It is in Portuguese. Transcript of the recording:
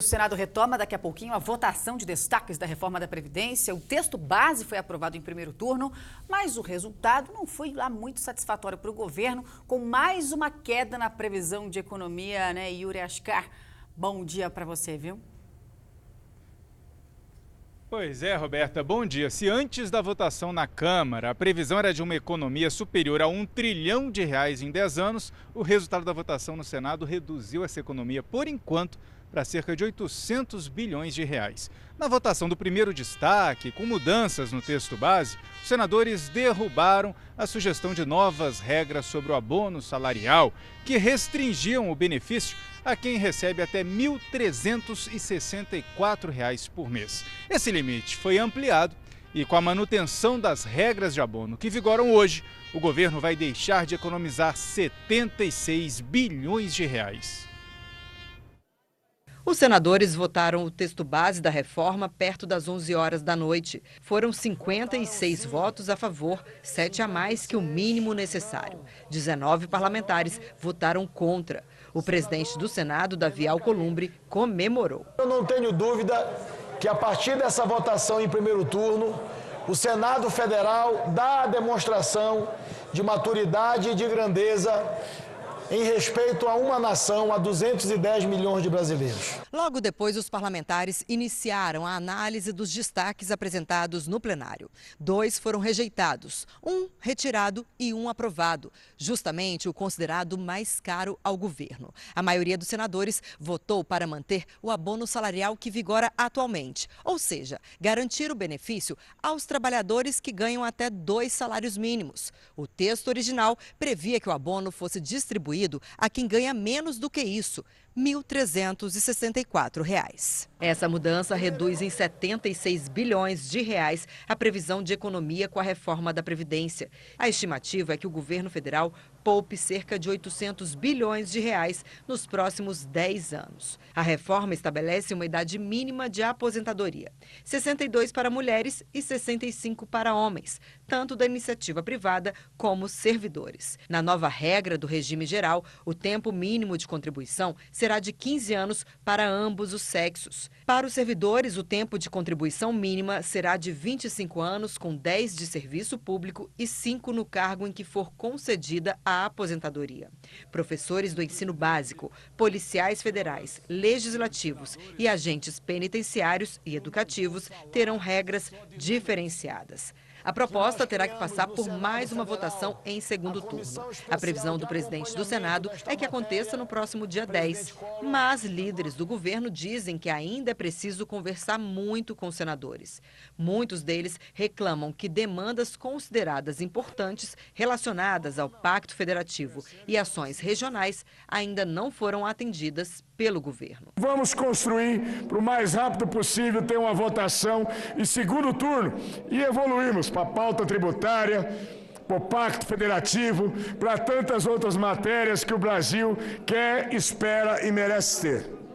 O Senado retoma daqui a pouquinho a votação de destaques da reforma da Previdência. O texto base foi aprovado em primeiro turno, mas o resultado não foi lá muito satisfatório para o governo, com mais uma queda na previsão de economia, né, Yuri Ascar? Bom dia para você, viu? Pois é, Roberta, bom dia. Se antes da votação na Câmara a previsão era de uma economia superior a R$1 trilhão em 10 anos, o resultado da votação no Senado reduziu essa economia, por enquanto, para cerca de 800 bilhões de reais. Na votação do primeiro destaque, com mudanças no texto base, os senadores derrubaram a sugestão de novas regras sobre o abono salarial, que restringiam o benefício a quem recebe até R$ 1.364 por mês. Esse limite foi ampliado e, com a manutenção das regras de abono que vigoram hoje, o governo vai deixar de economizar 76 bilhões de reais. Os senadores votaram o texto base da reforma perto das 11 horas da noite. Foram 56 votos a favor, 7 a mais que o mínimo necessário. 19 parlamentares votaram contra. O presidente do Senado, Davi Alcolumbre, comemorou. Eu não tenho dúvida que a partir dessa votação em primeiro turno, o Senado Federal dá a demonstração de maturidade e de grandeza em respeito a uma nação, a 210 milhões de brasileiros. Logo depois, os parlamentares iniciaram a análise dos destaques apresentados no plenário. 2 foram rejeitados, 1 retirado e 1 aprovado, justamente o considerado mais caro ao governo. A maioria dos senadores votou para manter o abono salarial que vigora atualmente, ou seja, garantir o benefício aos trabalhadores que ganham até 2 salários mínimos. O texto original previa que o abono fosse distribuído a quem ganha menos do que isso, R$ 1.364. Essa mudança reduz em 76 bilhões de reais a previsão de economia com a reforma da Previdência. A estimativa é que o governo federal poupe cerca de 800 bilhões de reais nos próximos 10 anos. A reforma estabelece uma idade mínima de aposentadoria, 62 para mulheres e 65 para homens, tanto da iniciativa privada como servidores. Na nova regra do regime geral, o tempo mínimo de contribuição será de 15 anos para ambos os sexos. Para os servidores, o tempo de contribuição mínima será de 25 anos, com 10 de serviço público e 5 no cargo em que for concedida a aposentadoria. Professores do ensino básico, policiais federais, legislativos e agentes penitenciários e educativos terão regras diferenciadas. A proposta terá que passar por mais uma votação em segundo turno. A previsão do presidente do Senado é que aconteça no próximo dia 10. Mas líderes do governo dizem que ainda é preciso conversar muito com os senadores. Muitos deles reclamam que demandas consideradas importantes relacionadas ao Pacto Federativo e ações regionais ainda não foram atendidas pelo governo. Vamos construir para o mais rápido possível ter uma votação em segundo turno e evoluirmos para a pauta tributária, para o Pacto Federativo, para tantas outras matérias que o Brasil quer, espera e merece ter.